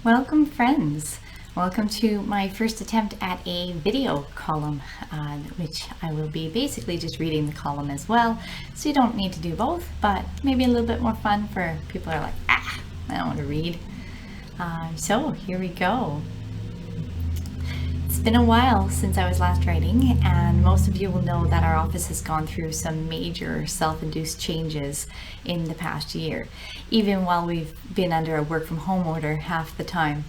Welcome friends. Welcome to my first attempt at a video column, which I will be basically just reading the column as well. So you don't need to do both, but maybe a little bit more fun for people who are like, I don't want to read. So here we go. It's been a while since I was last writing, and most of you will know that our office has gone through some major self-induced changes in the past year, even while we've been under a work from home order half the time.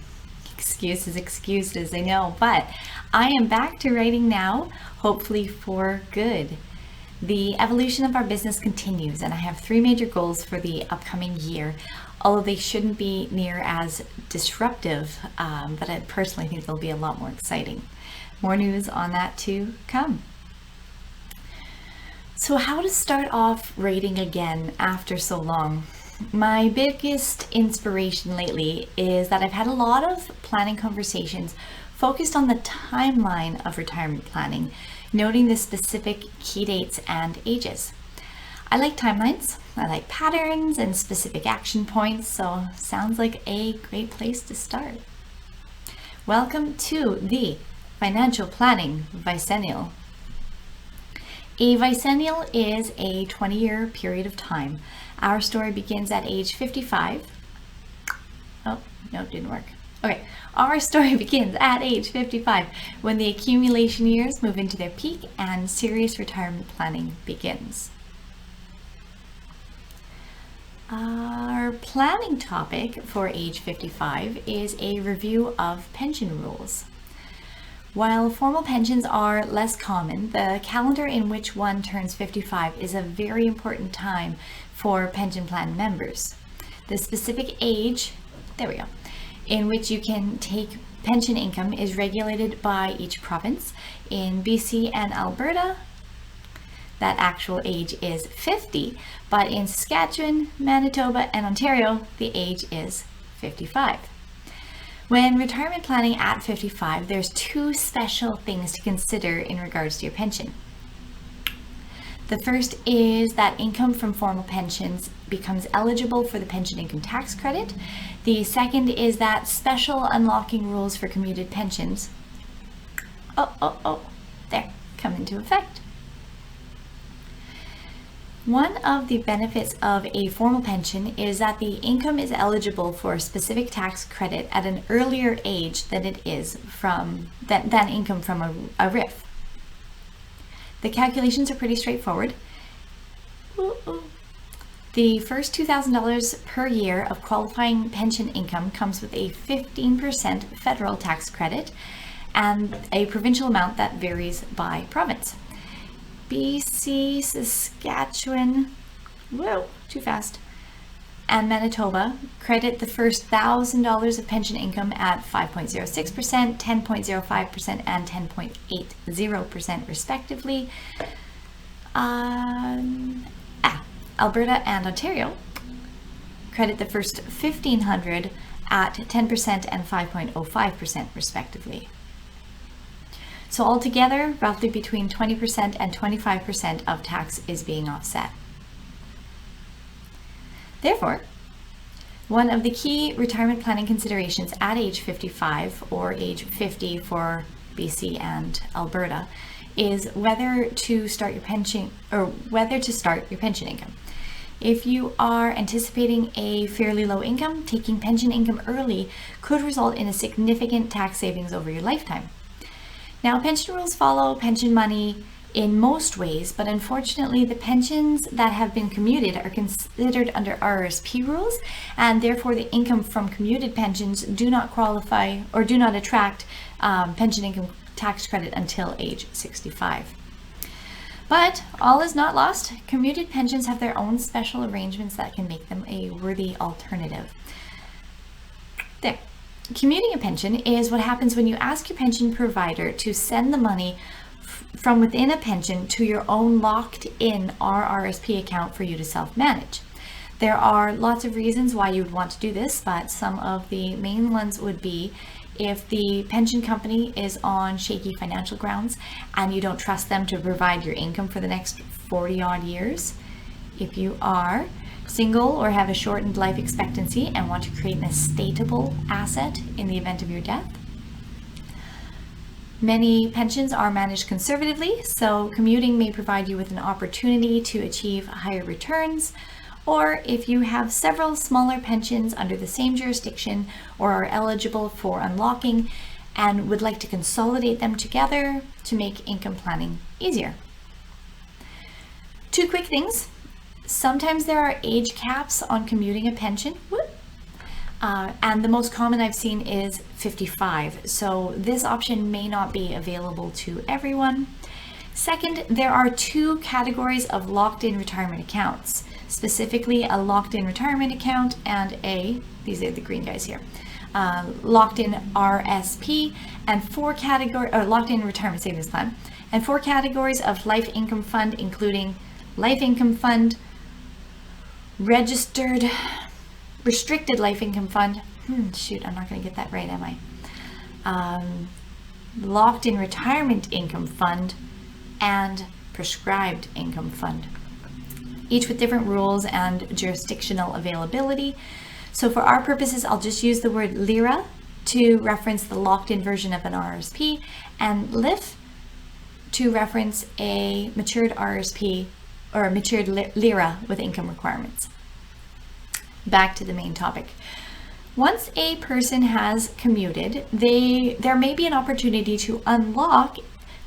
Excuses, I know, but I am back to writing now, hopefully for good. The evolution of our business continues, and I have 3 major goals for the upcoming year, although they shouldn't be near as disruptive, but I personally think they'll be a lot more exciting. More news on that to come. So how to start off writing again after so long? My biggest inspiration lately is that I've had a lot of planning conversations focused on the timeline of retirement planning, noting the specific key dates and ages. I like timelines, I like patterns and specific action points, so sounds like a great place to start. Welcome to the Financial Planning Vicennial. A Vicennial is a 20-year period of time. Our story begins at age 55. Oh, no, it didn't work. Okay, our story begins at age 55 when the accumulation years move into their peak and serious retirement planning begins. Our planning topic for age 55 is a review of pension rules. While formal pensions are less common, the calendar in which one turns 55 is a very important time for pension plan members. The specific age, in which you can take pension income is regulated by each province. In BC and Alberta, that actual age is 50, but in Saskatchewan, Manitoba, and Ontario, the age is 55. When retirement planning at 55, there's 2 special things to consider in regards to your pension. The first is that income from formal pensions becomes eligible for the pension income tax credit. The second is that special unlocking rules for commuted pensions come into effect. One of the benefits of a formal pension is that the income is eligible for a specific tax credit at an earlier age than it is than income from a RIF. The calculations are pretty straightforward. The first $2,000 per year of qualifying pension income comes with a 15% federal tax credit and a provincial amount that varies by province. BC, Saskatchewan, and Manitoba credit the first $1,000 of pension income at 5.06%, 10.05%, and 10.80% respectively. Alberta and Ontario credit the first $1,500 at 10% and 5.05% respectively. So altogether, roughly between 20% and 25% of tax is being offset. Therefore, one of the key retirement planning considerations at age 55 or age 50 for BC and Alberta is whether to start your pension income. If you are anticipating a fairly low income, taking pension income early could result in a significant tax savings over your lifetime. Now, pension rules follow pension money in most ways, but unfortunately the pensions that have been commuted are considered under RRSP rules, and therefore the income from commuted pensions do not qualify or do not attract pension income tax credit until age 65. But all is not lost. Commuted pensions have their own special arrangements that can make them a worthy alternative. Commuting a pension is what happens when you ask your pension provider to send the money from within a pension to your own locked-in RRSP account for you to self-manage. There are lots of reasons why you would want to do this, but some of the main ones would be if the pension company is on shaky financial grounds and you don't trust them to provide your income for the next 40 odd years. If you are single or have a shortened life expectancy and want to create an estatable asset in the event of your death. Many pensions are managed conservatively, so commuting may provide you with an opportunity to achieve higher returns. Or if you have several smaller pensions under the same jurisdiction or are eligible for unlocking and would like to consolidate them together to make income planning easier. Two quick things. Sometimes there are age caps on commuting a pension. And the most common I've seen is 55. So this option may not be available to everyone. Second, there are two categories of locked-in retirement accounts, specifically a locked-in retirement account and these are the green guys here, locked-in RSP, and locked-in retirement savings plan, and 4 categories of life income fund, including life income fund, restricted life income fund. Shoot, I'm not going to get that right, am I? Locked-in retirement income fund and prescribed income fund, each with different rules and jurisdictional availability. So for our purposes, I'll just use the word LIRA to reference the locked-in version of an RSP, and LIF to reference a matured RSP or a matured LIRA with income requirements. Back to the main topic. Once a person has commuted, there may be an opportunity to unlock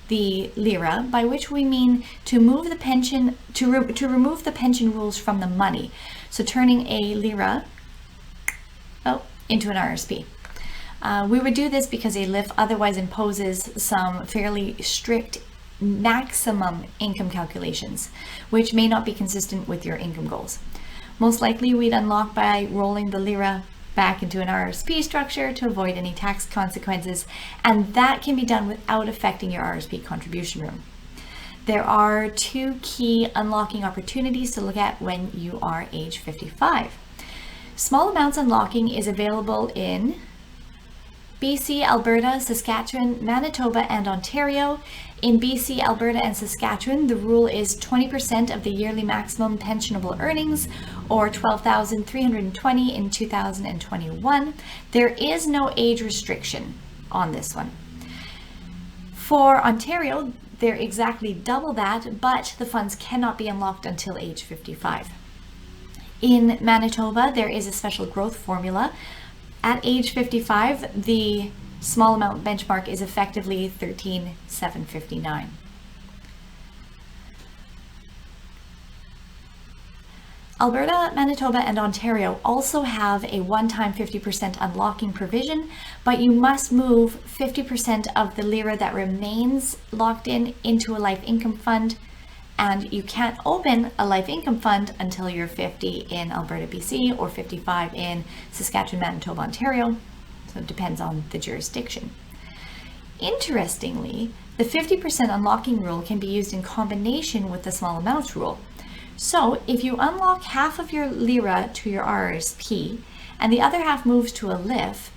the LIRA, by which we mean to move the pension, to remove the pension rules from the money. So turning a LIRA into an RSP. We would do this because a LIF otherwise imposes some fairly strict maximum income calculations, which may not be consistent with your income goals. Most likely we'd unlock by rolling the LIRA back into an RSP structure to avoid any tax consequences, and that can be done without affecting your RSP contribution room. There are 2 key unlocking opportunities to look at when you are age 55. Small amounts unlocking is available in BC, Alberta, Saskatchewan, Manitoba, and Ontario. In BC, Alberta, and Saskatchewan, the rule is 20% of the yearly maximum pensionable earnings, or $12,320 in 2021. There is no age restriction on this one. For Ontario, they're exactly double that, but the funds cannot be unlocked until age 55. In Manitoba, there is a special growth formula. At age 55, the small amount benchmark is effectively $13,759. Alberta, Manitoba, and Ontario also have a one-time 50% unlocking provision, but you must move 50% of the LIRA that remains locked in into a life income fund, and you can't open a life income fund until you're 50 in Alberta, BC, or 55 in Saskatchewan, Manitoba, Ontario. So it depends on the jurisdiction. Interestingly, the 50% unlocking rule can be used in combination with the small amounts rule. So if you unlock half of your LIRA to your RSP and the other half moves to a LIF,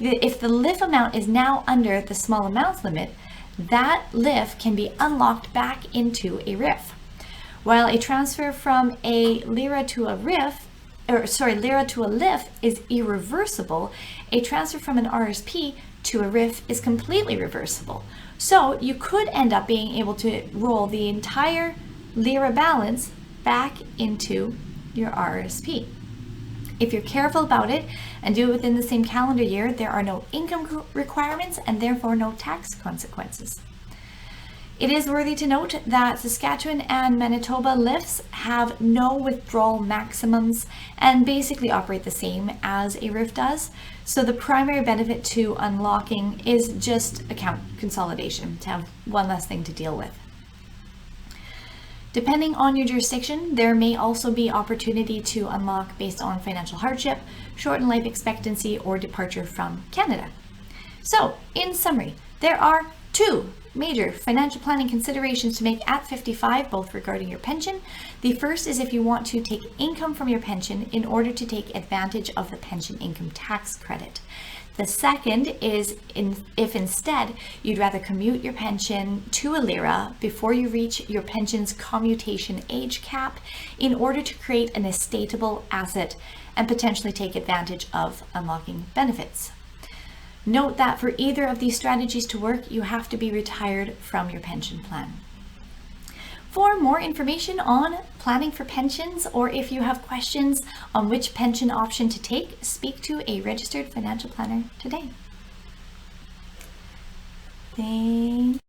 if the LIF amount is now under the small amounts limit, that LIF can be unlocked back into a RIF. While a transfer from a LIRA to a LIRA to a LIF is irreversible, a transfer from an RSP to a RIF is completely reversible. So you could end up being able to roll the entire LIRA balance back into your RSP. If you're careful about it and do it within the same calendar year, there are no income requirements and therefore no tax consequences. It is worthy to note that Saskatchewan and Manitoba LIFs have no withdrawal maximums and basically operate the same as a RIF does. So the primary benefit to unlocking is just account consolidation, to have one less thing to deal with. Depending on your jurisdiction, there may also be opportunity to unlock based on financial hardship, shortened life expectancy, or departure from Canada. So, in summary, there are 2 major financial planning considerations to make at 55, both regarding your pension. The first is if you want to take income from your pension in order to take advantage of the pension income tax credit. The second is if instead you'd rather commute your pension to a LIRA before you reach your pension's commutation age cap in order to create an estatable asset and potentially take advantage of unlocking benefits. Note that for either of these strategies to work, you have to be retired from your pension plan. For more information on planning for pensions, or if you have questions on which pension option to take, speak to a registered financial planner today. Thank